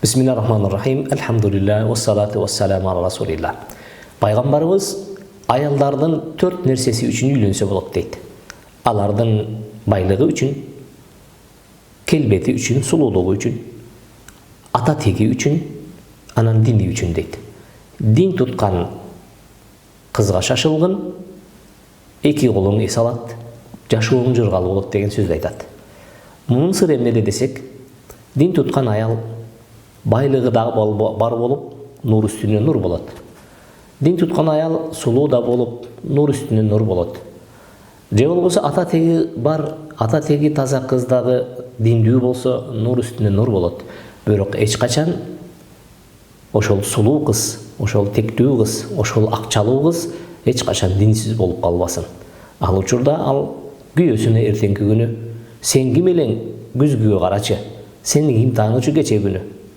Bismillahirrahmanirrahim. Elhamdülillah ve salatu ve selamu ala Resulillah. Peygamberimiz ayallardan 4 nersesi üçün үйленсе болады дейді. Алардың байлығы үшін, келбеті үшін, сұлулығы үшін, ата теги үшін, анан дини үшін дейді. Дин тұтқан қызға шашылғын, екі қолың ес алады, жашуың жырғалы болады деген сөзді айтады. Мұның сыры емнеде десек, дин тұтқан аял байлығы да бар болып, нұр үстіне нұр болады. Дин тұтқан аял сұлу да болып, нұр үстіне нұр болады. Же болса ата теги бар, ата теги таза қыздағы диндүү болса, нұр үстіне нұр болады. Бирок ешқачан ошол сұлу қыз, ошол тектүү қыз, ошол акчалуу қыз ешқашан динсиз болып қалбасын. Ал учурда ал күйөөсүнө эртеңки күнү сен ким элең күзгүгө карачы, сенин имтиханың кече күнү